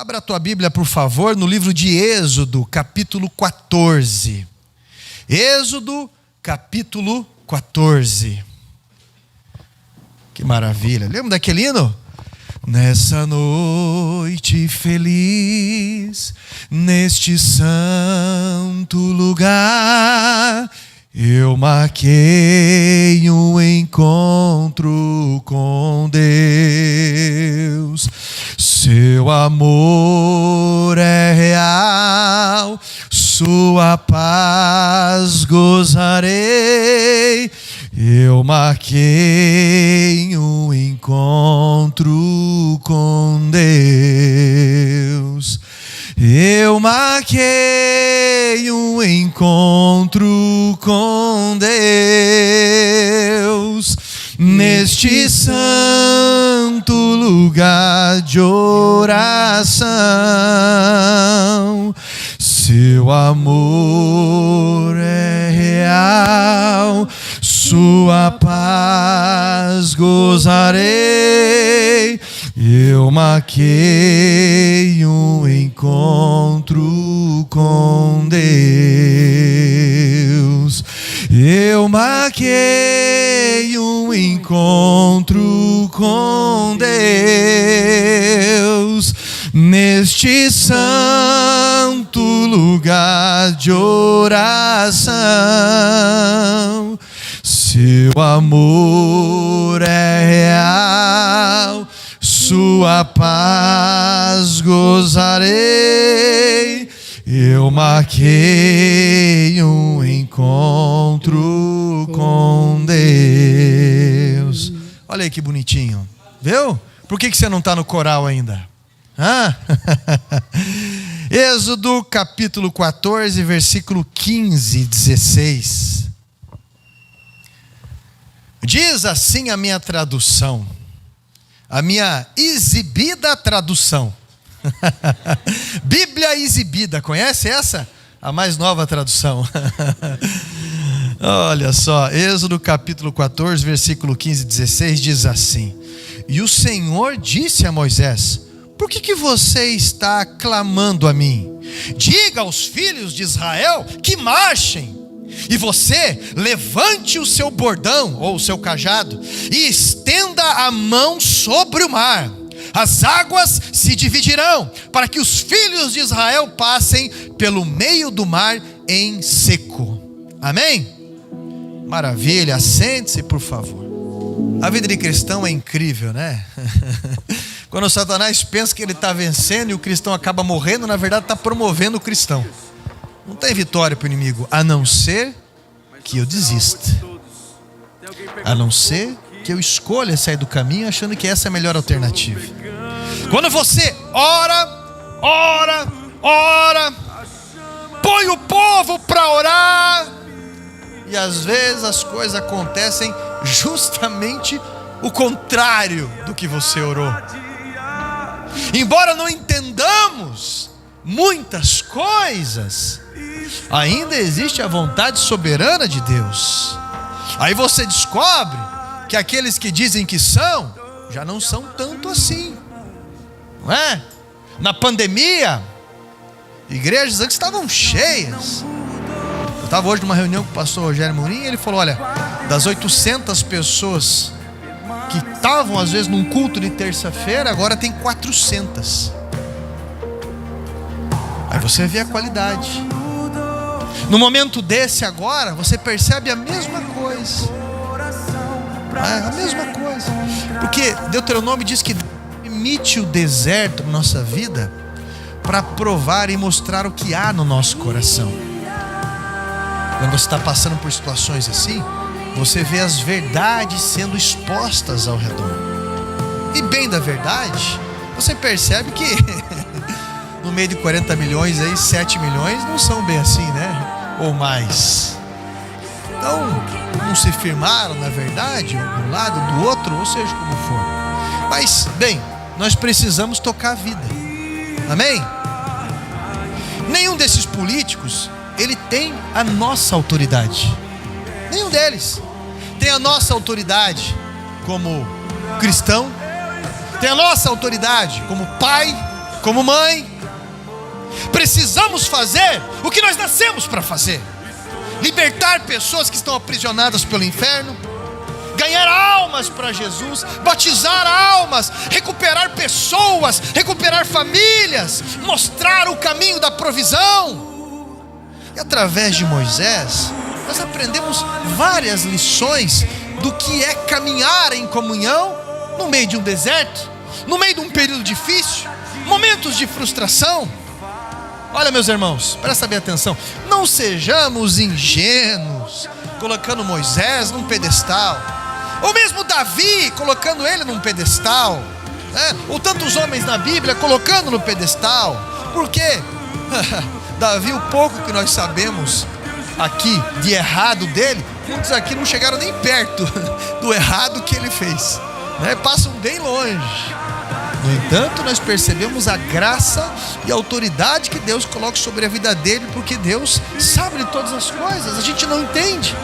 Abra a tua Bíblia, por favor, no livro de Êxodo, capítulo 14. Êxodo, capítulo 14. Que maravilha. Lembra daquele hino? Nessa noite feliz, neste santo lugar, eu marquei um encontro com Deus. Seu amor é real, sua paz gozarei. Eu marquei um encontro com Deus. Eu marquei um encontro com Deus neste santo lugar de oração. Seu amor é real, sua paz gozarei. Eu marquei um encontro com Deus. Eu marquei um encontro com Deus neste santo lugar de oração. Seu amor é real, sua paz gozarei. Eu marquei um encontro com Deus. Olha aí que bonitinho. Viu? Por que você não está no coral ainda? Êxodo capítulo 14, versículo 15 e 16. Diz assim a minha tradução, a minha exibida tradução. Bíblia exibida, conhece essa? A mais nova tradução. Olha só, Êxodo capítulo 14, versículo 15 e 16 diz assim: E o Senhor disse a Moisés: Por que você está clamando a mim? Diga aos filhos de Israel que marchem. E você levante o seu bordão ou o seu cajado e estenda a mão sobre o mar. As águas se dividirão para que os filhos de Israel passem pelo meio do mar em seco. Amém? Maravilha, sente-se por favor. A vida de cristão é incrível, né? Quando o Satanás pensa que ele está vencendo e o cristão acaba morrendo, na verdade está promovendo o cristão. Não tem vitória para o inimigo, a não ser que eu desista. A não ser que eu escolha sair do caminho achando que essa é a melhor alternativa. Quando você ora, põe o povo para orar, e às vezes as coisas acontecem justamente o contrário do que você orou. Embora não entendamos muitas coisas, ainda existe a vontade soberana de Deus. Aí você descobre que aqueles que dizem que são, já não são tanto assim, não é? Na pandemia, igrejas antes estavam cheias. Eu estava hoje numa reunião com o pastor Rogério Mourinho e ele falou: olha, das 800 pessoas que estavam às vezes num culto de terça-feira, agora tem 400. Aí você vê a qualidade. No momento desse agora, você percebe a mesma coisa. A mesma coisa. Porque Deuteronômio diz que permite o deserto na nossa vida para provar e mostrar o que há no nosso coração. Quando você está passando por situações assim, você vê as verdades sendo expostas ao redor. E bem da verdade, você percebe que no meio de 40 milhões aí, 7 milhões não são bem assim, né? Ou mais. Então, não se firmaram na verdade, um lado do outro, ou seja, como for. Mas, bem, nós precisamos tocar a vida. Amém? Nenhum desses políticos, ele tem a nossa autoridade. Nenhum deles tem a nossa autoridade como cristão, tem a nossa autoridade como pai, como mãe. Precisamos fazer o que nós nascemos para fazer: libertar pessoas que estão aprisionadas pelo inferno, ganhar almas para Jesus, batizar almas, recuperar pessoas, recuperar famílias, mostrar o caminho da provisão. E através de Moisés, nós aprendemos várias lições do que é caminhar em comunhão no meio de um deserto, no meio de um período difícil, momentos de frustração. Olha, meus irmãos, presta bem atenção, não sejamos ingênuos, colocando Moisés num pedestal, ou mesmo Davi, colocando ele num pedestal, ou tantos homens na Bíblia colocando no pedestal. Por quê? Davi, o pouco que nós sabemos aqui de errado dele, muitos aqui não chegaram nem perto do errado que ele fez, passam bem longe. No entanto, nós percebemos a graça e a autoridade que Deus coloca sobre a vida dele, porque Deus sabe de todas as coisas, a gente não entende.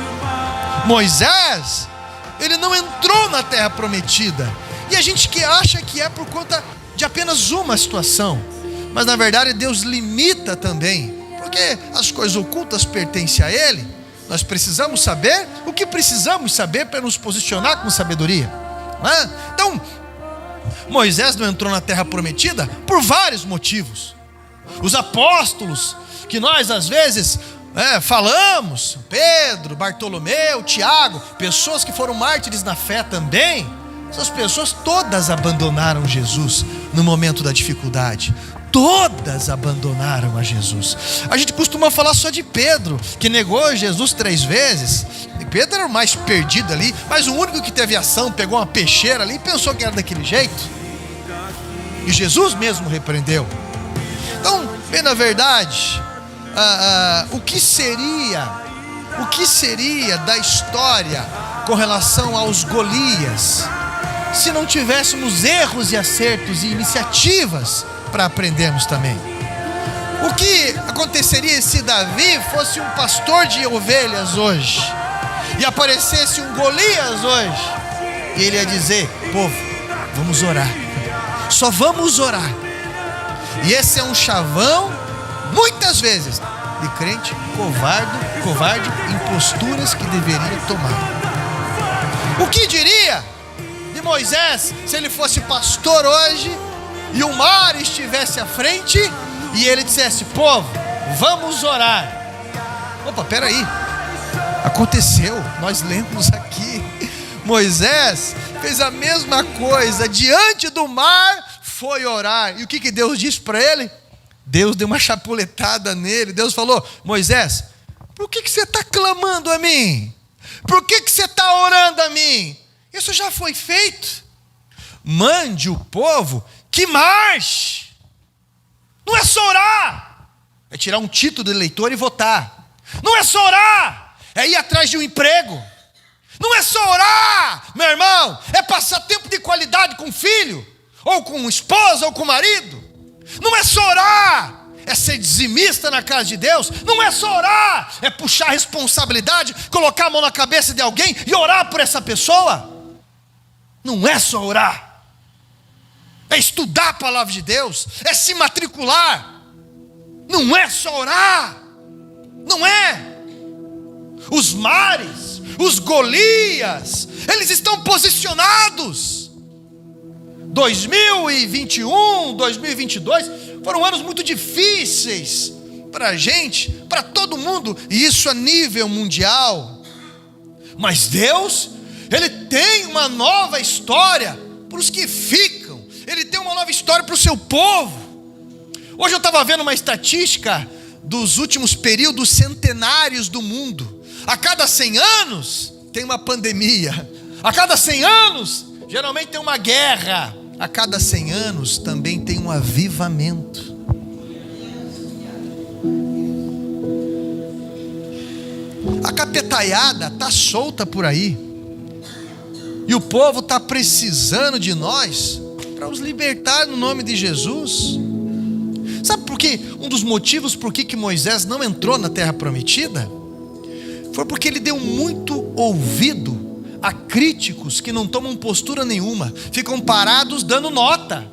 Moisés, ele não entrou na terra prometida, e a gente que acha que é por conta de apenas uma situação, mas na verdade Deus limita também, porque as coisas ocultas pertencem a Ele. Nós precisamos saber o que precisamos saber para nos posicionar com sabedoria, Então, Moisés não entrou na terra prometida por vários motivos. Os apóstolos, que nós às vezes falamos, Pedro, Bartolomeu, Tiago, pessoas que foram mártires na fé também, essas pessoas todas abandonaram Jesus no momento da dificuldade. Todas abandonaram a Jesus. A gente costuma falar só de Pedro, que negou Jesus 3 vezes. E Pedro era o mais perdido ali, mas o único que teve ação, pegou uma peixeira ali e pensou que era daquele jeito. E Jesus mesmo repreendeu. Então, bem na verdade, o que seria da história com relação aos Golias, se não tivéssemos erros e acertos e iniciativas para aprendermos também? O que aconteceria se Davi fosse um pastor de ovelhas hoje e aparecesse um Golias hoje, e ele ia dizer: povo, vamos orar, só vamos orar. E esse é um chavão, muitas vezes, de crente covarde em posturas que deveria tomar. O que diria de Moisés se ele fosse pastor hoje e o mar estivesse à frente e ele dissesse: povo, vamos orar? Opa, peraí, aconteceu, nós lemos aqui, Moisés fez a mesma coisa, diante do mar foi orar. E o que Deus disse para ele? Deus deu uma chapuletada nele. Deus falou: Moisés, por que você está clamando a mim? Por que você está orando a mim? Isso já foi feito. Mande o povo que marche. Não é só orar, é tirar um título de eleitor e votar. Não é só orar, é ir atrás de um emprego. Não é só orar, meu irmão, é passar tempo de qualidade com o filho, ou com a esposa, ou com o marido. Não é só orar, é ser dizimista na casa de Deus. Não é só orar, é puxar a responsabilidade, colocar a mão na cabeça de alguém e orar por essa pessoa. Não é só orar, é estudar a palavra de Deus, é se matricular. Não é só orar, não é. Os mares, os Golias, eles estão posicionados. 2021, 2022 foram anos muito difíceis para a gente, para todo mundo, e isso a nível mundial. Mas Deus, Ele tem uma nova história para os que ficam. Ele tem uma nova história para o seu povo. Hoje eu estava vendo uma estatística dos últimos períodos centenários do mundo. A cada 100 anos tem uma pandemia. A cada 100 anos geralmente tem uma guerra. A cada 100 anos também tem um avivamento. A capetaiada está solta por aí. E o povo está precisando de nós para os libertar no nome de Jesus. Sabe por quê? Um dos motivos por que Moisés não entrou na terra prometida foi porque ele deu muito ouvido a críticos que não tomam postura nenhuma, ficam parados dando nota.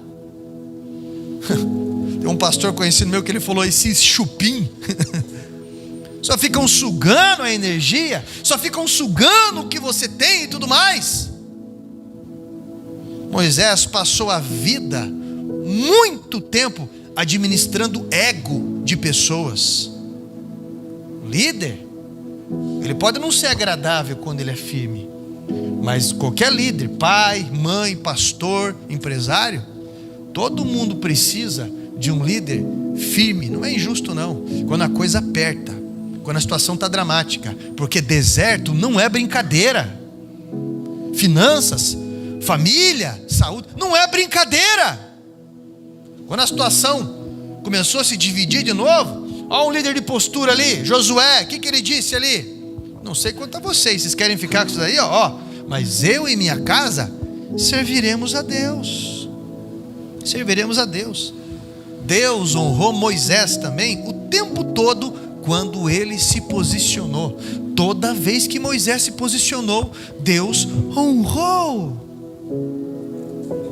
Um pastor conhecido meu que ele falou: esses chupim só ficam sugando a energia, só ficam sugando o que você tem e tudo mais. Moisés passou a vida, muito tempo, administrando ego de pessoas. O líder, ele pode não ser agradável quando ele é firme, mas qualquer líder, pai, mãe, pastor, empresário, todo mundo precisa de um líder firme. Não é injusto não, quando a coisa aperta, quando a situação está dramática, porque deserto não é brincadeira. Finanças, família, saúde, não é brincadeira. Quando a situação começou a se dividir de novo, olha um líder de postura ali, Josué, o que ele disse ali? Não sei quanto a vocês querem ficar com isso daí, mas eu e minha casa serviremos a Deus. Serviremos a Deus. Deus honrou Moisés também o tempo todo quando ele se posicionou. Toda vez que Moisés se posicionou, Deus honrou.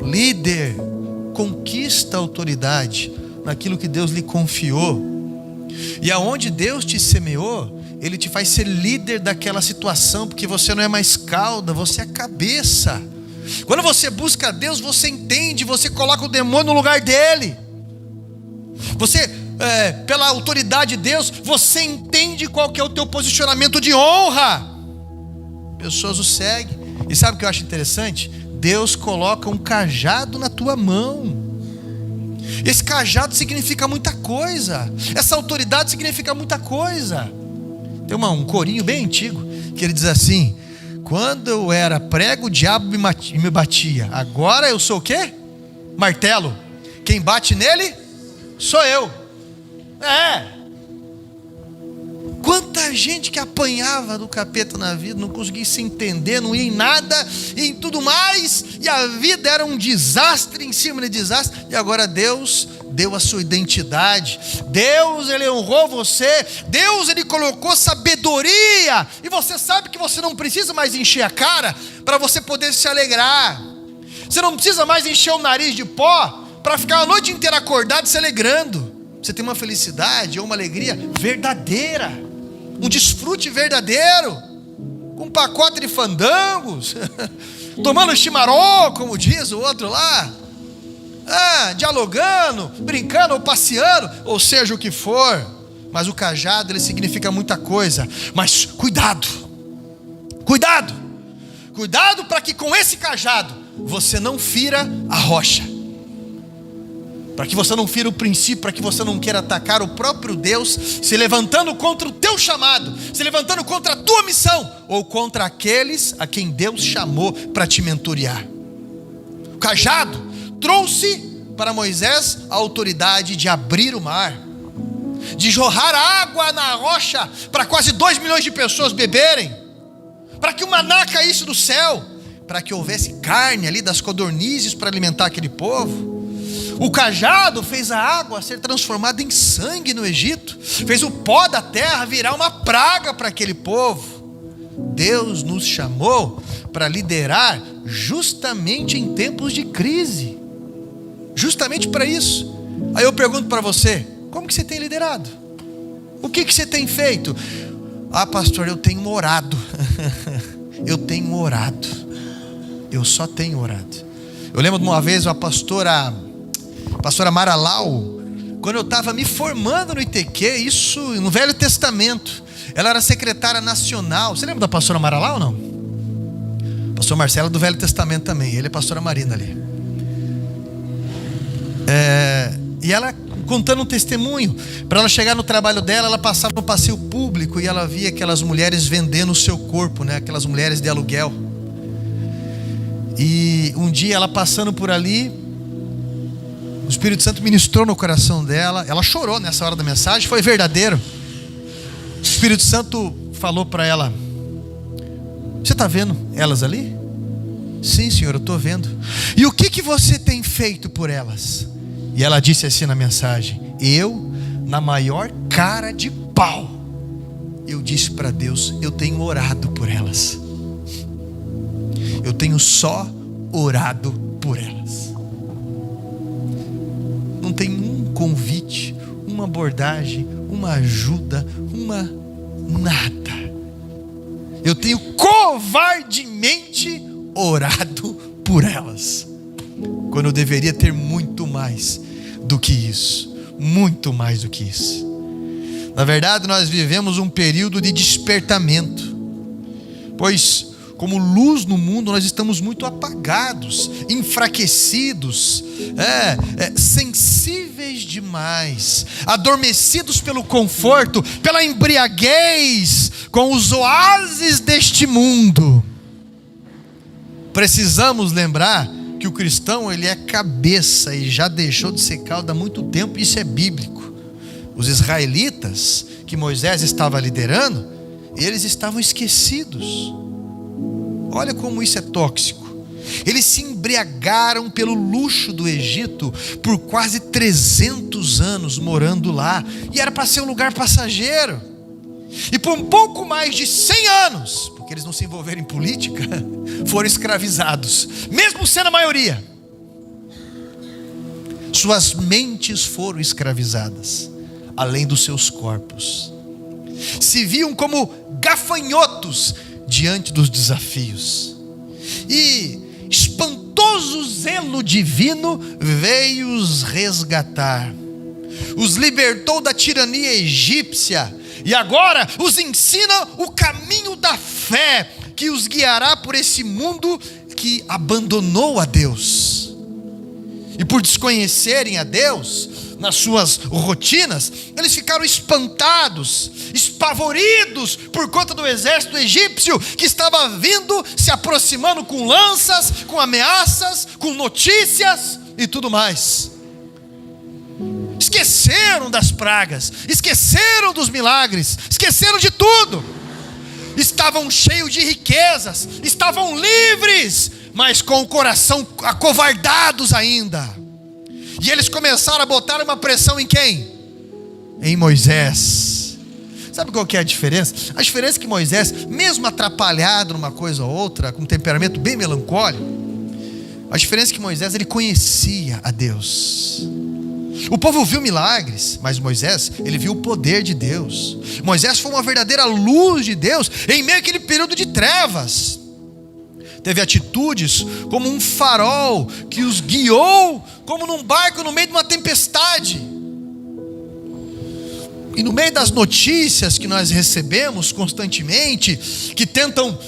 Líder conquista a autoridade naquilo que Deus lhe confiou. E aonde Deus te semeou, Ele te faz ser líder daquela situação, porque você não é mais cauda, você é cabeça. Quando você busca Deus, você entende, você coloca o demônio no lugar dele. Você, pela autoridade de Deus, você entende qual que é o teu posicionamento de honra. Pessoas o seguem. E sabe o que eu acho interessante? Deus coloca um cajado na tua mão. Esse cajado significa muita coisa. Essa autoridade significa muita coisa. Tem um corinho bem antigo que ele diz assim: quando eu era prego, o diabo me batia. Agora eu sou o quê? Martelo. Quem bate nele sou eu. Quanta gente que apanhava do capeta na vida, não conseguia se entender, não ia em nada e em tudo mais, e a vida era um desastre em cima de desastre. E agora Deus deu a sua identidade. Deus, Ele honrou você. Deus, Ele colocou sabedoria. E você sabe que você não precisa mais encher a cara para você poder se alegrar. Você não precisa mais encher o nariz de pó para ficar a noite inteira acordado se alegrando. Você tem uma felicidade ou uma alegria verdadeira, um desfrute verdadeiro, com um pacote de fandangos, tomando chimarrão, como diz o outro lá, dialogando, brincando ou passeando, ou seja o que for. Mas o cajado, ele significa muita coisa. Mas cuidado para que com esse cajado você não fira a rocha, para que você não fira o princípio, para que você não queira atacar o próprio Deus, se levantando contra o teu chamado, se levantando contra a tua missão, ou contra aqueles a quem Deus chamou para te mentorear. O cajado trouxe para Moisés a autoridade de abrir o mar, de jorrar água na rocha para quase 2 milhões de pessoas beberem, para que o maná caísse do céu, para que houvesse carne ali das codornizes para alimentar aquele povo. O cajado fez a água ser transformada em sangue no Egito, fez o pó da terra virar uma praga para aquele povo. Deus nos chamou para liderar justamente em tempos de crise, justamente para isso. Aí eu pergunto para você: como que você tem liderado? O que você tem feito? Pastor, eu tenho orado. Eu só tenho orado. Eu lembro de uma vez a pastora Maralau, quando eu estava me formando no ITQ, isso no Velho Testamento, ela era secretária nacional. Você lembra da pastora Maralau ou não? Pastor Marcelo do Velho Testamento também, ele é pastora Marina ali. E ela contando um testemunho, para ela chegar no trabalho dela, ela passava no passeio público e ela via aquelas mulheres vendendo o seu corpo, né? Aquelas mulheres de aluguel. E um dia ela passando por ali, o Espírito Santo ministrou no coração dela. Ela chorou nessa hora da mensagem, foi verdadeiro. O Espírito Santo falou para ela: você está vendo elas ali? Sim, Senhor, eu estou vendo. E o que você tem feito por elas? E ela disse assim na mensagem: eu, na maior cara de pau, eu disse para Deus: eu tenho orado por elas. Eu tenho só orado por elas. Não tem um convite, uma abordagem, uma ajuda, nada. Eu tenho covardemente orado por elas, quando eu deveria ter muito mais do que isso, muito mais do que isso. Na verdade, nós vivemos um período de despertamento, pois como luz no mundo nós estamos muito apagados, enfraquecidos, sensíveis demais, adormecidos pelo conforto, pela embriaguez com os oásis deste mundo. Precisamos lembrar que o cristão, ele é cabeça e já deixou de ser cauda há muito tempo. Isso é bíblico. Os israelitas que Moisés estava liderando, eles estavam esquecidos. Olha como isso é tóxico. Eles se embriagaram pelo luxo do Egito por quase 300 anos morando lá, e era para ser um lugar passageiro. E por um pouco mais de 100 anos, porque eles não se envolveram em política, foram escravizados, mesmo sendo a maioria. Suas mentes foram escravizadas, além dos seus corpos. Se viam como gafanhotos diante dos desafios. E espantoso zelo divino veio os resgatar. Os libertou da tirania egípcia. E agora os ensina o caminho da fé, que os guiará por esse mundo que abandonou a Deus. E por desconhecerem a Deus nas suas rotinas, eles ficaram espantados, espavoridos por conta do exército egípcio que estava vindo, se aproximando com lanças, com ameaças, com notícias e tudo mais. Esqueceram das pragas, esqueceram dos milagres, esqueceram de tudo. Estavam cheios de riquezas, estavam livres, mas com o coração acovardados ainda. E eles começaram a botar uma pressão em quem? Em Moisés. Sabe qual que é a diferença? A diferença é que Moisés, mesmo atrapalhado numa coisa ou outra, com um temperamento bem melancólico, a diferença é que Moisés, ele conhecia a Deus. O povo viu milagres, mas Moisés, ele viu o poder de Deus. Moisés foi uma verdadeira luz de Deus em meio àquele período de trevas. Teve atitudes como um farol que os guiou como num barco no meio de uma tempestade. E no meio das notícias que nós recebemos constantemente, que tentam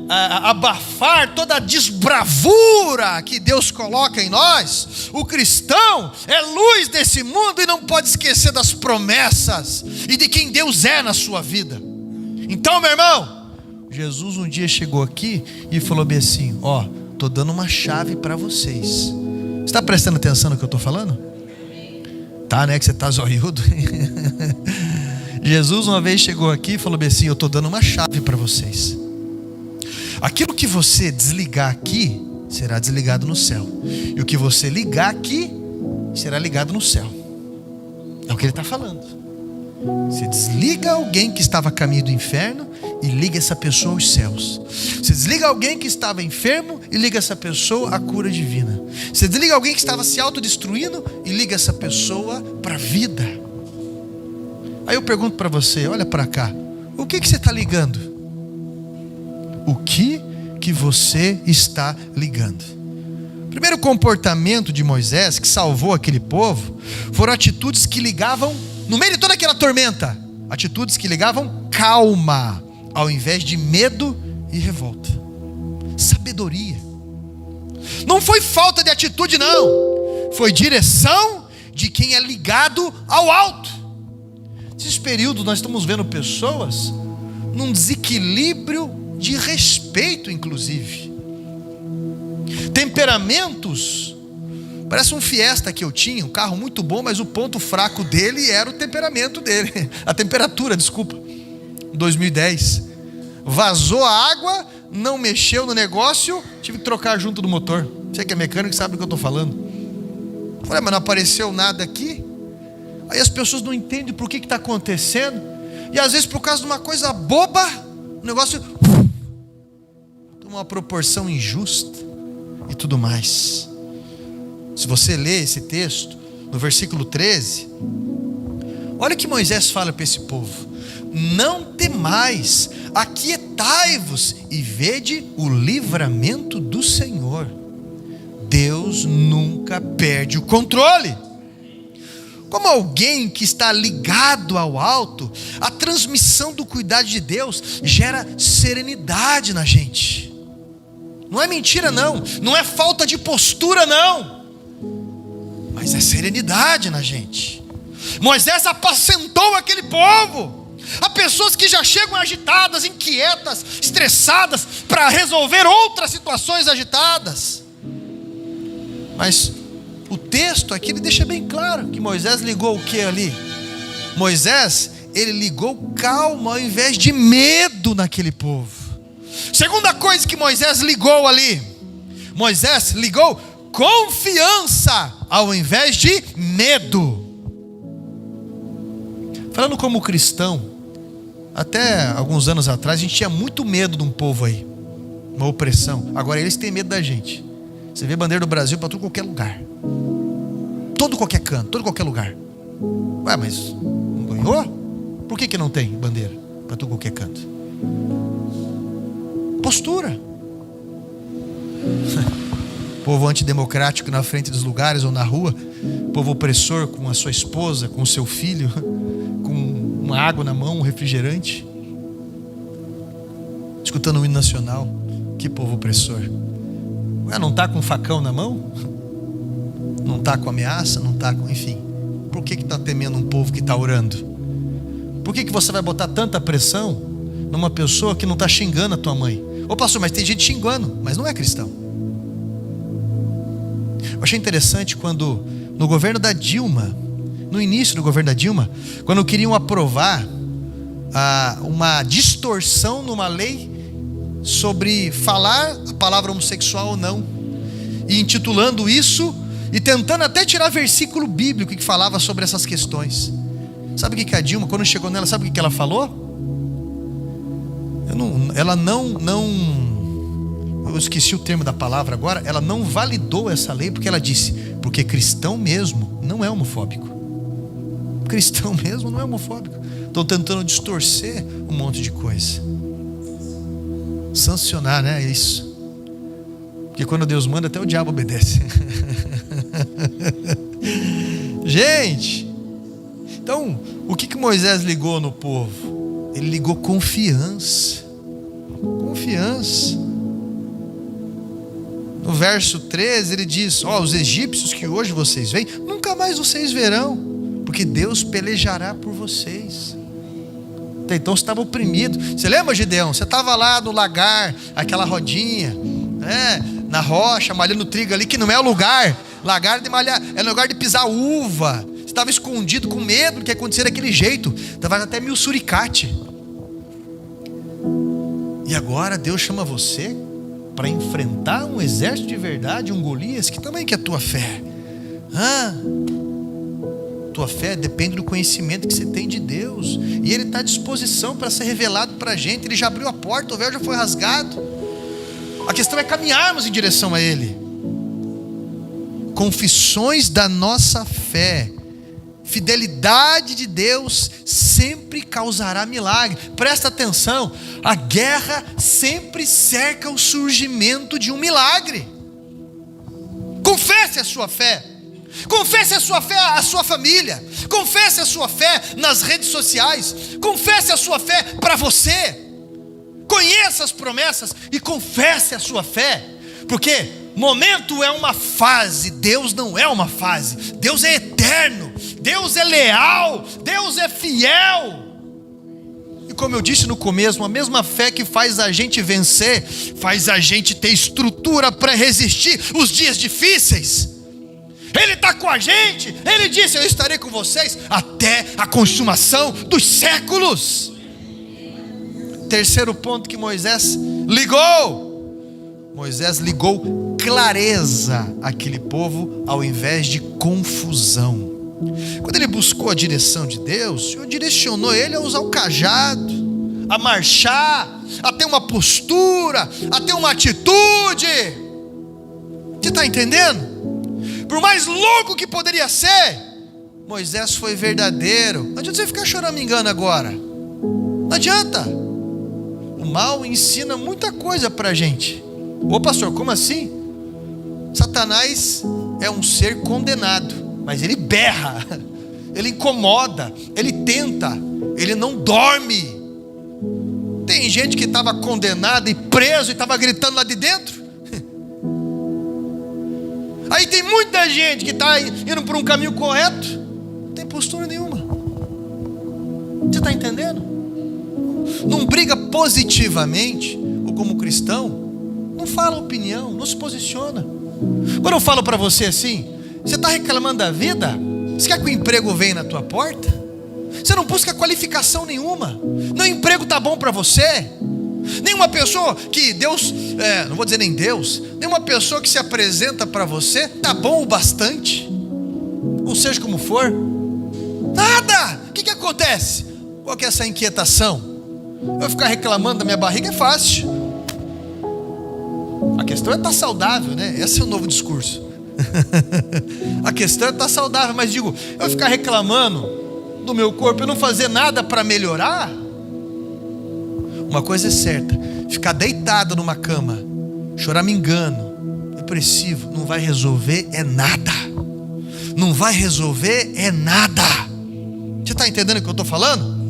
abafar toda a desbravura que Deus coloca em nós, o cristão é luz desse mundo e não pode esquecer das promessas e de quem Deus é na sua vida. Então, meu irmão, Jesus um dia chegou aqui e falou bem assim: ó, estou dando uma chave para vocês. Você está prestando atenção no que eu estou falando? Tá, né? Que você está zoiudo. Jesus uma vez chegou aqui e falou bem assim: eu estou dando uma chave para vocês. Aquilo que você desligar aqui, será desligado no céu. E o que você ligar aqui, será ligado no céu. É o que ele está falando. Você desliga alguém que estava a caminho do inferno e liga essa pessoa aos céus. Você desliga alguém que estava enfermo e liga essa pessoa à cura divina. Você desliga alguém que estava se autodestruindo e liga essa pessoa para a vida. Aí eu pergunto para você, olha para cá, o que você está ligando? O que você está ligando? O primeiro comportamento de Moisés que salvou aquele povo foram atitudes que ligavam, no meio de toda aquela tormenta, atitudes que ligavam calma, ao invés de medo e revolta. Sabedoria. Não foi falta de atitude, não. Foi direção de quem é ligado ao alto. Nesses períodos nós estamos vendo pessoas num desequilíbrio de respeito, inclusive. Temperamentos. Parece um Fiesta que eu tinha, um carro muito bom, mas o ponto fraco dele era o temperamento dele. A temperatura, desculpa. 2010. Vazou a água, não mexeu no negócio, tive que trocar junto do motor. Você que é mecânico sabe do que eu estou falando. Falei, mas não apareceu nada aqui. Aí as pessoas não entendem por que está acontecendo. E às vezes por causa de uma coisa boba, o negócio toma uma proporção injusta e tudo mais. Se você ler esse texto, no versículo 13, olha o que Moisés fala para esse povo: não temais, aquietai-vos e vede o livramento do Senhor. Deus nunca perde o controle. Como alguém que está ligado ao alto, a transmissão do cuidado de Deus gera serenidade na gente. Não é mentira não, não é falta de postura não, mas é serenidade na gente. Moisés apacentou aquele povo. Há pessoas que já chegam agitadas, inquietas, estressadas para resolver outras situações agitadas. Mas o texto aqui ele deixa bem claro que Moisés ligou o que ali? Moisés, ele ligou calma ao invés de medo naquele povo. Segunda coisa que Moisés ligou ali, Moisés ligou confiança ao invés de medo. Falando como cristão, até alguns anos atrás a gente tinha muito medo de um povo aí, uma opressão. Agora eles têm medo da gente. Você vê bandeira do Brasil para todo qualquer lugar, todo qualquer canto, todo qualquer lugar. Ué, mas não ganhou? Por que não tem bandeira para todo qualquer canto? Postura. Povo antidemocrático na frente dos lugares ou na rua, povo opressor com a sua esposa, com o seu filho, com uma água na mão, um refrigerante, escutando o hino nacional. Que povo opressor. Ué, não está com facão na mão? Não está com ameaça? Não está com... Enfim, por que está temendo um povo que está orando? Por que você vai botar tanta pressão numa pessoa que não está xingando a tua mãe? Ô pastor, mas tem gente xingando, mas não é cristão. Eu achei interessante quando no governo da Dilma, no início do governo da Dilma, quando queriam aprovar uma distorção numa lei sobre falar a palavra homossexual ou não, e intitulando isso e tentando até tirar versículo bíblico que falava sobre essas questões. Sabe o que a Dilma, quando chegou nela, sabe o que ela falou? Eu esqueci o termo da palavra agora. Ela não validou essa lei porque ela disse: porque cristão mesmo não é homofóbico. Cristão mesmo não é homofóbico. Estão tentando distorcer um monte de coisa, sancionar, né? Isso. Porque quando Deus manda, até o diabo obedece. Gente, então o que Moisés ligou no povo? Ele ligou confiança. Confiança. No verso 13 ele diz: os egípcios que hoje vocês veem, nunca mais vocês verão, porque Deus pelejará por vocês. Até então você estava oprimido. Você lembra, Gideão? Você estava lá no lagar, aquela rodinha, na rocha, malhando trigo ali, que não é o lugar. Lagar de malhar, é lugar de pisar uva. Você estava escondido com medo do que ia acontecer daquele jeito. Estava até meio suricate. E agora Deus chama você para enfrentar um exército de verdade, um Golias. Que tamanho que é a tua fé? Tua fé depende do conhecimento que você tem de Deus, e Ele está à disposição para ser revelado para a gente. Ele já abriu a porta, o véu já foi rasgado. A questão é caminharmos em direção a Ele. Confissões da nossa fé, fidelidade de Deus sempre causará milagre. Presta atenção, a guerra sempre cerca o surgimento de um milagre. Confesse a sua fé. Confesse a sua fé à sua família. Confesse a sua fé nas redes sociais. Confesse a sua fé para você. Conheça as promessas e confesse a sua fé. Porque momento é uma fase, Deus não é uma fase. Deus é eterno, Deus é leal, Deus é fiel. E como eu disse no começo, a mesma fé que faz a gente vencer, faz a gente ter estrutura para resistir os dias difíceis. Ele está com a gente. Ele disse: eu estarei com vocês até a consumação dos séculos. Terceiro ponto que Moisés ligou. Moisés ligou clareza àquele povo ao invés de confusão. Quando ele buscou a direção de Deus, o Senhor direcionou ele a usar o cajado, a marchar, a ter uma postura, a ter uma atitude. Você está entendendo? por mais louco que poderia ser, Moisés foi verdadeiro. Não adianta você ficar choramingando agora. Não adianta. O mal ensina muita coisa pra gente. Ô pastor, como assim? Satanás é um ser condenado, mas ele berra, ele incomoda, ele tenta, ele não dorme. Tem gente que estava condenada e preso e estava gritando lá de dentro. Aí tem muita gente que está indo por um caminho correto, não tem postura nenhuma. Você está entendendo? Não briga positivamente, ou como cristão, não fala opinião, não se posiciona. Quando eu falo para você assim, você está reclamando da vida? Você quer que o emprego venha na tua porta? Você não busca qualificação nenhuma. Nem o emprego está bom para você. Nenhuma pessoa que Deus, não vou dizer nem Deus, nenhuma pessoa que se apresenta para você está bom o bastante. Ou seja como for. Nada. O que acontece? Qual que é essa inquietação? Eu ficar reclamando da minha barriga é fácil. A questão é estar saudável, né? Esse é o novo discurso. A questão é estar saudável, mas digo, eu ficar reclamando do meu corpo, eu não fazer nada para melhorar. Uma coisa é certa: ficar deitado numa cama, choramingando, depressivo, não vai resolver é nada. Não vai resolver é nada. Você está entendendo o que eu estou falando?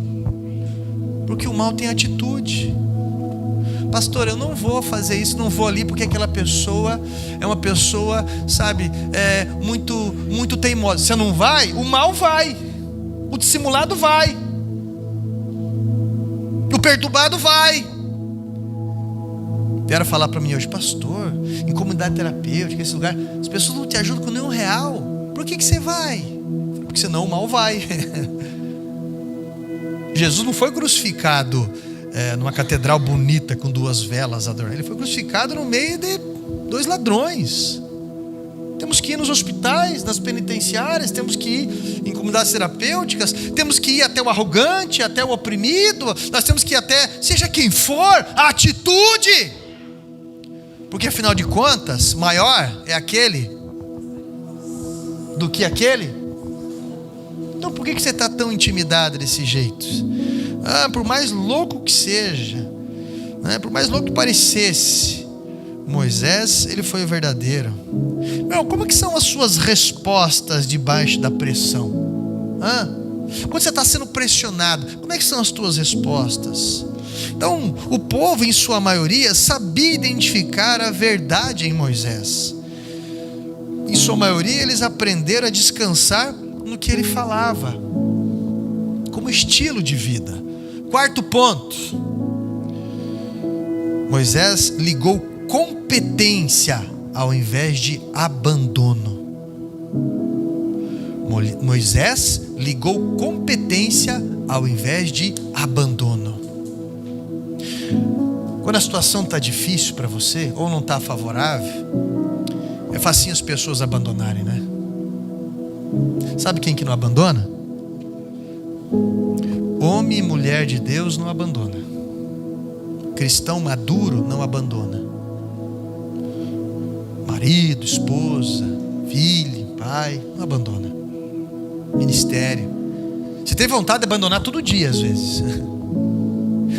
Porque o mal tem atitude. Pastor, eu não vou fazer isso, não vou ali, porque aquela pessoa é uma pessoa, sabe, muito teimosa. Você não vai, o mal vai. O dissimulado vai. O perturbado vai. Vieram falar para mim hoje: pastor, em comunidade terapêutica, esse lugar, as pessoas não te ajudam com nenhum real. Por que você vai? Porque senão o mal vai. Jesus não foi crucificado numa catedral bonita com 2 velas adorando. Ele foi crucificado no meio de 2 ladrões. Temos que ir nos hospitais, nas penitenciárias, temos que ir em comunidades terapêuticas, temos que ir até o arrogante, até o oprimido, nós temos que ir até, seja quem for, a atitude. Porque afinal de contas, maior é aquele do que aquele. Então por que você está tão intimidado desse jeito? Por mais louco que seja, né? Por mais louco que parecesse, Moisés, ele foi o verdadeiro. Meu, como que são as suas respostas debaixo da pressão? Quando você está sendo pressionado, como é que são as tuas respostas? Então, o povo, em sua maioria, sabia identificar a verdade em Moisés. Em sua maioria, eles aprenderam a descansar no que ele falava, como estilo de vida. 4º ponto: Moisés ligou competência ao invés de abandono. Moisés ligou competência ao invés de abandono. Quando a situação está difícil para você, ou não está favorável, é facinho as pessoas abandonarem, né? Sabe quem que não abandona? Homem e mulher de Deus não abandona. Cristão maduro não abandona. Marido, esposa, filho, pai, não abandona. Ministério. Você tem vontade de abandonar todo dia às vezes.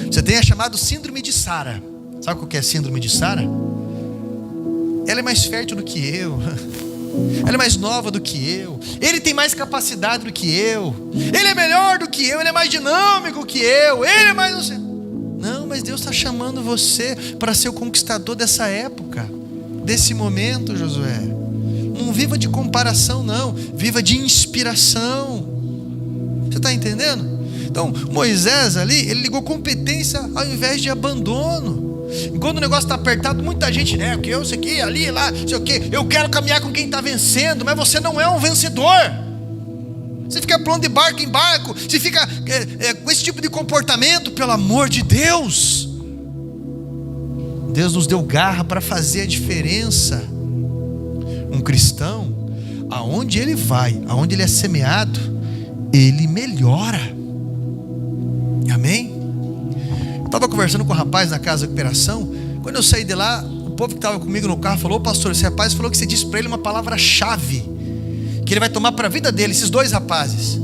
Você tem a chamada síndrome de Sara. Sabe qual que é a síndrome de Sara? Ela é mais fértil do que eu. Ela é mais nova do que eu. Ele tem mais capacidade do que eu. Ele é melhor do que eu. Ele é mais dinâmico que eu. Ele é mais... Não, mas Deus está chamando você para ser o conquistador dessa época, desse momento, Josué. Não viva de comparação, não. Viva de inspiração. Você está entendendo? Então, Moisés ali, ele ligou competência ao invés de abandono. E quando o negócio está apertado, muita gente, né? Que eu, isso aqui, ali, lá, sei o quê. Eu quero caminhar com quem está vencendo, mas você não é um vencedor. Você fica pulando de barco em barco, você fica com esse tipo de comportamento, pelo amor de Deus. Deus nos deu garra para fazer a diferença. Um cristão, aonde ele vai, aonde ele é semeado, ele melhora. Amém? Eu estava conversando com um rapaz na casa de recuperação. Quando eu saí de lá, o povo que estava comigo no carro falou: pastor, esse rapaz falou que você disse para ele uma palavra-chave. que ele vai tomar para a vida dele, esses dois rapazes,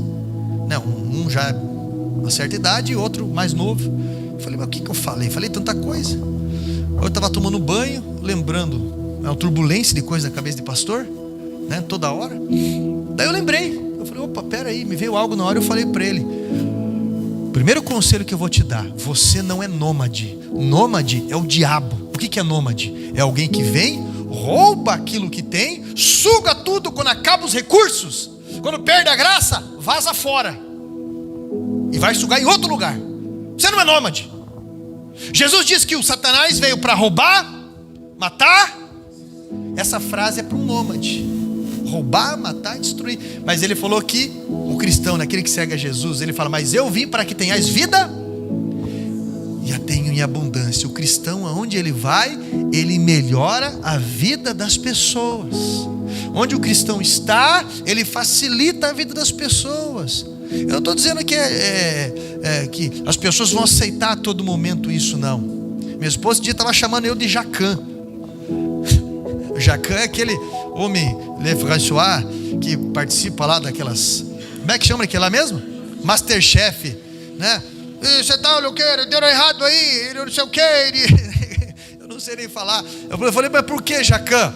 né? Um já uma certa idade e outro mais novo. Eu falei, mas o que eu falei? Falei tanta coisa. Eu estava tomando banho, lembrando uma turbulência de coisa na cabeça de pastor, né? Toda hora. Daí eu lembrei, eu falei, opa, peraí, me veio algo na hora. Eu falei para ele: primeiro conselho que eu vou te dar, você não é nômade. Nômade é o diabo. O que é nômade? É alguém que vem, rouba aquilo que tem, suga tudo. Quando acaba os recursos, quando perde a graça, vaza fora e vai sugar em outro lugar. Você não é nômade. Jesus disse que o Satanás veio para roubar, matar. Essa frase é para um nômade: roubar, matar e destruir. Mas ele falou que o cristão, aquele que segue a Jesus, ele fala: mas eu vim para que tenhais vida e a tenho em abundância. O cristão, aonde ele vai, ele melhora a vida das pessoas. Onde o cristão está, ele facilita a vida das pessoas. Eu não estou dizendo que que as pessoas vão aceitar a todo momento isso, não. Minha esposa um dia estava chamando eu de Jacan. Jacan é aquele homem Le François que participa lá daquelas, como é que chama aquele lá mesmo? Masterchef, né? E você tá, olha o que, deu errado aí, não sei o que. Eu não sei nem falar. Eu falei, mas por que, Jacan?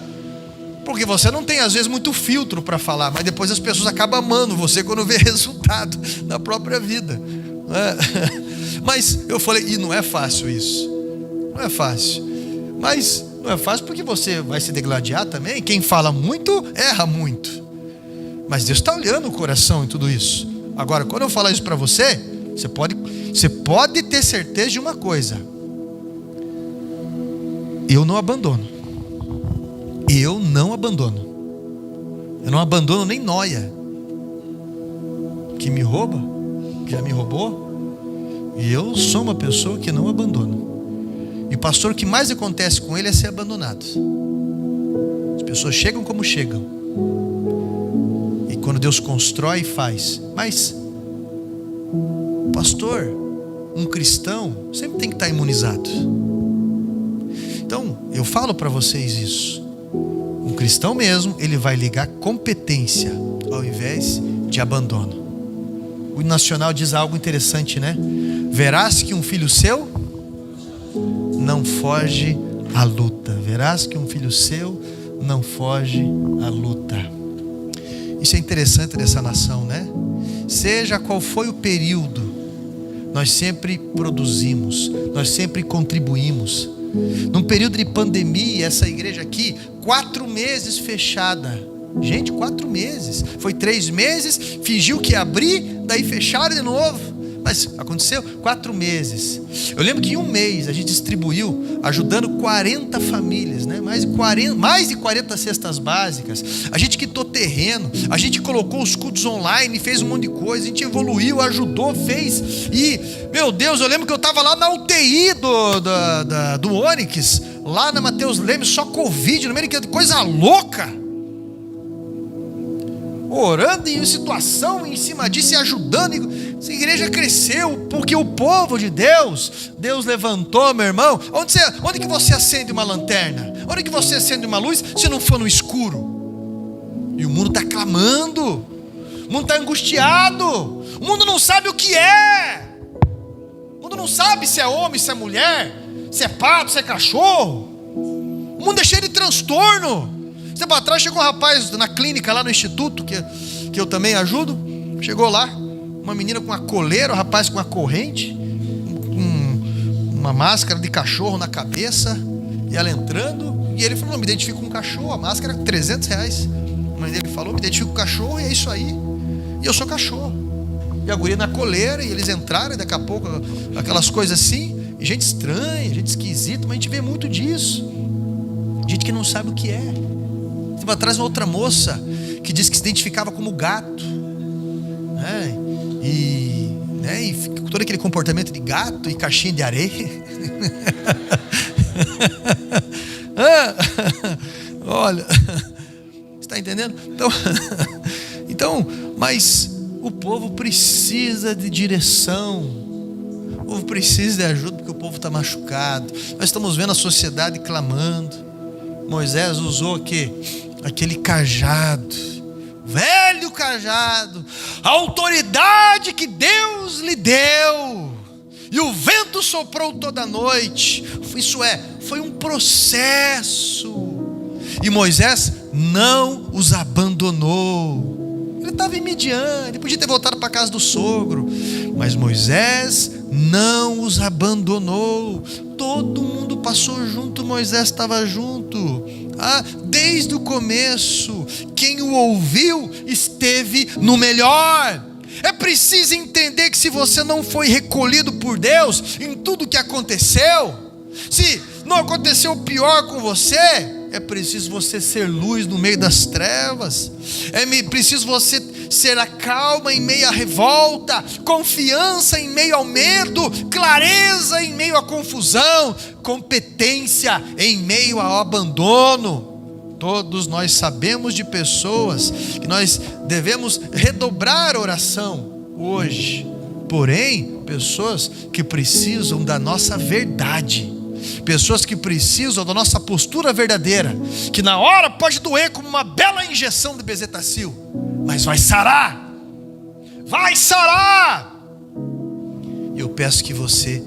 Porque você não tem às vezes muito filtro para falar, mas depois as pessoas acabam amando você quando vê resultado na própria vida, né? Mas eu falei, e não é fácil isso. Não é fácil. Mas não é fácil porque você vai se degladiar também. Quem fala muito, erra muito. Mas Deus está olhando o coração em tudo isso. Agora, quando eu falar isso para você, você pode ter certeza de uma coisa: eu não abandono. Eu não abandono. Eu não abandono nem nóia que me rouba, que já me roubou. E eu sou uma pessoa que não abandono. E pastor, o que mais acontece com ele é ser abandonado. As pessoas chegam como chegam. E quando Deus constrói e faz. Mas, pastor, um cristão sempre tem que estar imunizado. Então, eu falo para vocês isso. Um cristão mesmo, ele vai ligar competência ao invés de abandono. O Nacional diz algo interessante, né? Verás que um filho seu não foge à luta. Verás que um filho seu não foge à luta. Isso é interessante dessa nação, né? Seja qual foi o período, nós sempre produzimos, nós sempre contribuímos. Num período de pandemia, essa igreja aqui, 4 meses fechada. Gente, 4 meses. Foi 3 meses, fingiu que ia abrir, daí fecharam de novo. Mas aconteceu 4 meses. Eu lembro que em um mês a gente distribuiu, ajudando 40 famílias, né? Mais de 40 cestas básicas. A gente quitou terreno, a gente colocou os cultos online, fez um monte de coisa, a gente evoluiu, ajudou, fez. E, meu Deus, eu lembro que eu estava lá na UTI do Ônix, lá na Mateus Leme, só Covid, no meio de coisa louca. Orando em situação em cima disso e ajudando. Essa igreja cresceu porque o povo de Deus levantou, meu irmão. Onde que você acende uma lanterna? Onde que você acende uma luz se não for no escuro? E o mundo está clamando, o mundo está angustiado, o mundo não sabe o que é, o mundo não sabe se é homem, se é mulher, se é pato, se é cachorro. O mundo é cheio de transtorno. Tempo atrás chegou um rapaz na clínica lá no instituto, que eu também ajudo. Chegou lá, uma menina com uma coleira, um rapaz com uma corrente, uma máscara de cachorro na cabeça, e ela entrando, e ele falou, me identifico com um cachorro, a máscara é R$300. A mãe dele falou, me identifico com o cachorro, e é isso aí, e eu sou cachorro. E a guria na coleira, e eles entraram, e daqui a pouco aquelas coisas assim, e gente estranha, gente esquisita, mas a gente vê muito disso, gente que não sabe o que é. Tempo atrás uma outra moça que disse que se identificava como gato, né? E todo aquele comportamento de gato e caixinha de areia. Olha, você está entendendo? Então, mas o povo precisa de direção, o povo precisa de ajuda porque o povo está machucado. Nós estamos vendo a sociedade clamando. Moisés usou aquele cajado, velho cajado, a autoridade que Deus lhe deu, e o vento soprou toda a noite. Isso foi um processo. E Moisés não os abandonou. Ele estava em Midian, ele podia ter voltado para a casa do sogro, mas Moisés não os abandonou. Todo mundo passou junto, Moisés estava junto. Desde o começo, quem o ouviu esteve no melhor. É preciso entender que se você não foi recolhido por Deus em tudo que aconteceu, se não aconteceu pior com você, é preciso você ser luz no meio das trevas. É preciso você ser a calma em meio à revolta, confiança em meio ao medo, clareza em meio à confusão, competência em meio ao abandono. Todos nós sabemos de pessoas que nós devemos redobrar a oração hoje. Porém, pessoas que precisam da nossa verdade. Pessoas que precisam da nossa postura verdadeira, que na hora pode doer como uma bela injeção de bezetacil, mas vai sarar. Vai sarar. Eu peço que você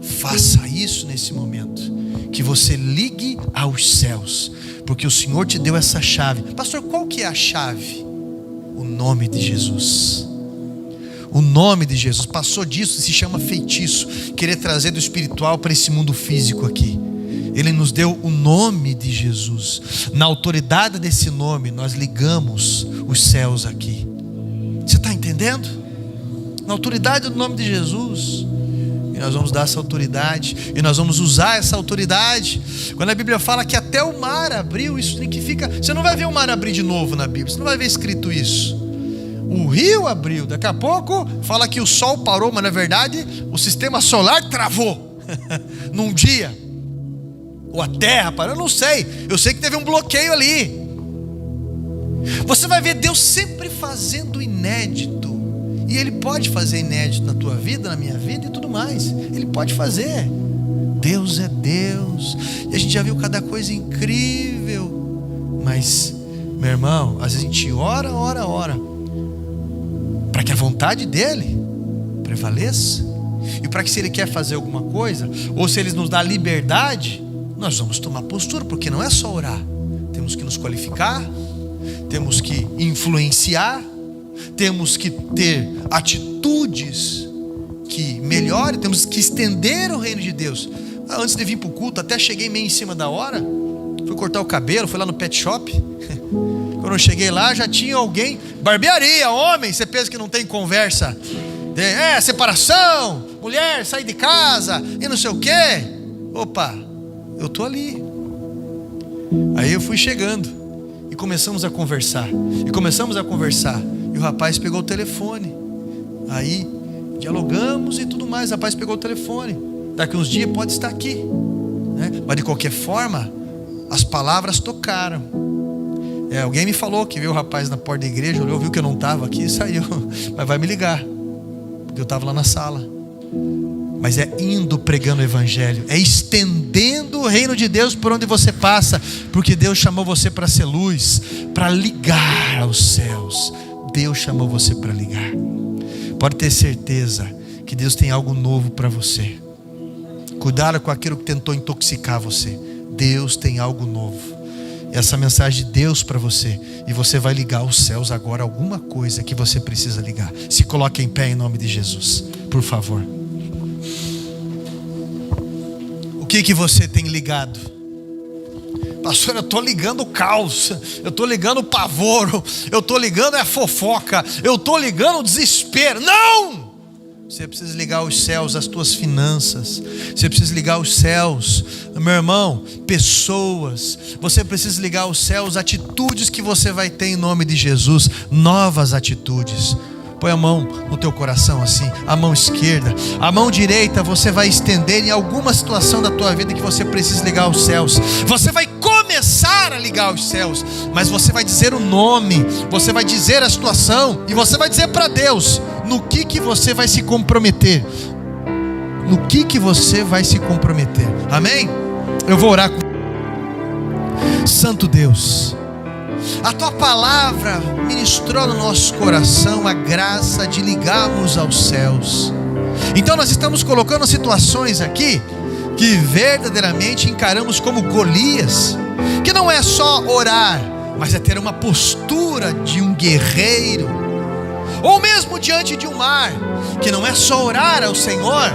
faça isso nesse momento, que você ligue aos céus, porque o Senhor te deu essa chave. Pastor, qual que é a chave? O nome de Jesus. O nome de Jesus. Passou disso, se chama feitiço, querer trazer do espiritual para esse mundo físico aqui. Ele nos deu o nome de Jesus. Na autoridade desse nome, nós ligamos os céus aqui. Você está entendendo? Na autoridade do nome de Jesus. E nós vamos dar essa autoridade, e nós vamos usar essa autoridade. Quando a Bíblia fala que até o mar abriu, isso significa, você não vai ver o mar abrir de novo na Bíblia, você não vai ver escrito isso. O rio abriu, daqui a pouco fala que o sol parou, mas na verdade o sistema solar travou num dia, ou a terra parou, eu não sei, eu sei que teve um bloqueio ali. Você vai ver Deus sempre fazendo inédito. E Ele pode fazer inédito na tua vida, na minha vida e tudo mais. Ele pode fazer. Deus é Deus. E a gente já viu cada coisa incrível. Mas, meu irmão, às vezes a gente ora, para que a vontade dEle prevaleça. E para que, se Ele quer fazer alguma coisa, ou se Ele nos dá liberdade, nós vamos tomar postura, porque não é só orar. Temos que nos qualificar, temos que influenciar, temos que ter atitudes que melhorem, temos que estender o reino de Deus. Antes de vir para o culto, até cheguei meio em cima da hora, fui cortar o cabelo, fui lá no pet shop. Quando eu cheguei lá, já tinha alguém, barbearia, homem, você pensa que não tem conversa, separação, mulher, sair de casa, e não sei o quê. Opa, eu tô ali. Aí eu fui chegando, e começamos a conversar, e o rapaz pegou o telefone, aí dialogamos e tudo mais. O rapaz pegou o telefone, daqui uns dias pode estar aqui, né? Mas de qualquer forma, as palavras tocaram. Alguém me falou que viu o rapaz na porta da igreja, olhou, viu que eu não estava aqui e saiu, mas vai me ligar, porque eu estava lá na sala. Mas é indo pregando o evangelho, é estendendo o reino de Deus por onde você passa, porque Deus chamou você para ser luz, para ligar aos céus. Deus chamou você para ligar. Pode ter certeza que Deus tem algo novo para você. Cuidado com aquilo que tentou intoxicar você. Deus tem algo novo. Essa mensagem de Deus para você, e você vai ligar aos céus agora alguma coisa que você precisa ligar. Se coloque em pé em nome de Jesus, por favor. O que você tem ligado? Pastor, eu estou ligando o caos, eu estou ligando o pavor, eu estou ligando a fofoca, eu estou ligando o desespero. Não! Você precisa ligar os céus, as tuas finanças. Você precisa ligar os céus, meu irmão, pessoas. Você precisa ligar os céus, atitudes que você vai ter em nome de Jesus. Novas atitudes. Põe a mão no teu coração assim, a mão esquerda. A mão direita você vai estender em alguma situação da tua vida que você precisa ligar os céus. Você vai começar a ligar os céus, mas você vai dizer o nome, você vai dizer a situação, e você vai dizer para Deus no que você vai se comprometer. No que você vai se comprometer. Amém? Eu vou orar com Santo Deus, a Tua palavra ministrou no nosso coração a graça de ligarmos aos céus. Então nós estamos colocando situações aqui que verdadeiramente encaramos como Golias, que não é só orar, mas é ter uma postura de um guerreiro, ou mesmo diante de um mar, que não é só orar ao Senhor,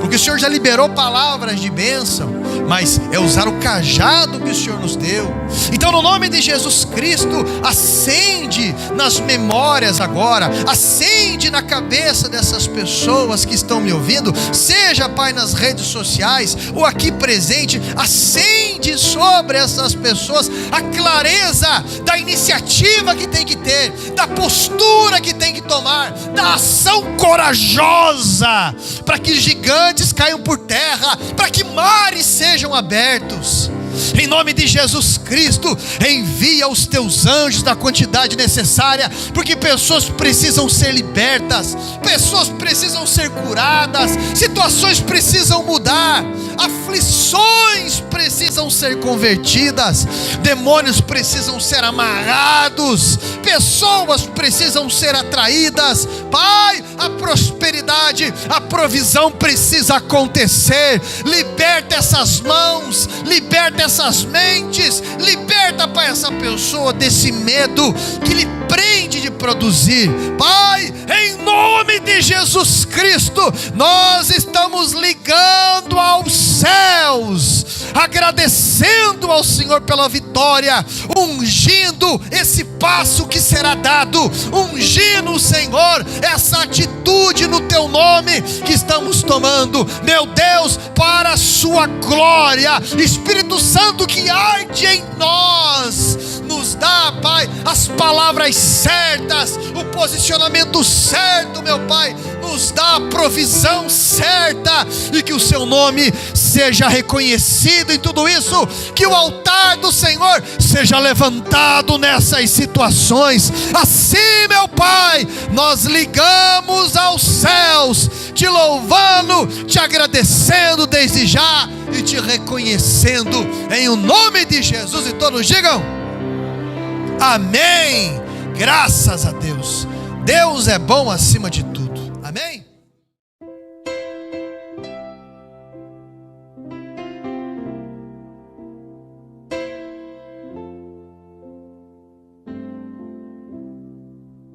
porque o Senhor já liberou palavras de bênção, mas é usar o cajado que o Senhor nos deu. Então, no nome de Jesus Cristo, acende nas memórias agora, acende na cabeça dessas pessoas que estão me ouvindo, seja, Pai, nas redes sociais ou aqui presente, acende sobre essas pessoas a clareza da iniciativa que tem que ter, da postura que tem que tomar, da ação corajosa, para que gigantes caiam por terra, para que mares sejam abertos. Em nome de Jesus Cristo, envia os teus anjos na quantidade necessária, porque pessoas precisam ser libertas, pessoas precisam ser curadas, situações precisam mudar, aflições precisam ser convertidas, demônios precisam ser amarrados, pessoas precisam ser atraídas. Pai, a prosperidade, a provisão precisa acontecer. Liberta essas mãos, liberta essas mentes, liberta, Pai, essa pessoa desse medo que lhe prende de produzir. Pai, em nome de Jesus Cristo, nós estamos ligando aos céus, agradecendo ao Senhor pela vitória, ungindo esse passo que será dado, ungindo, Senhor, essa atitude no Teu nome que estamos tomando, meu Deus, para a Sua glória. Espírito Santo que arde em nós, nos dá, Pai, as palavras certas, o posicionamento certo, meu Pai, nos dá a provisão certa, e que o Seu nome seja reconhecido em tudo isso, que o altar do Senhor seja levantado nessas situações. Assim, meu Pai, nós ligamos aos céus, te louvando, te agradecendo desde já e te reconhecendo em o nome de Jesus. E todos digam amém. Graças a Deus. Deus é bom acima de tudo. Amém?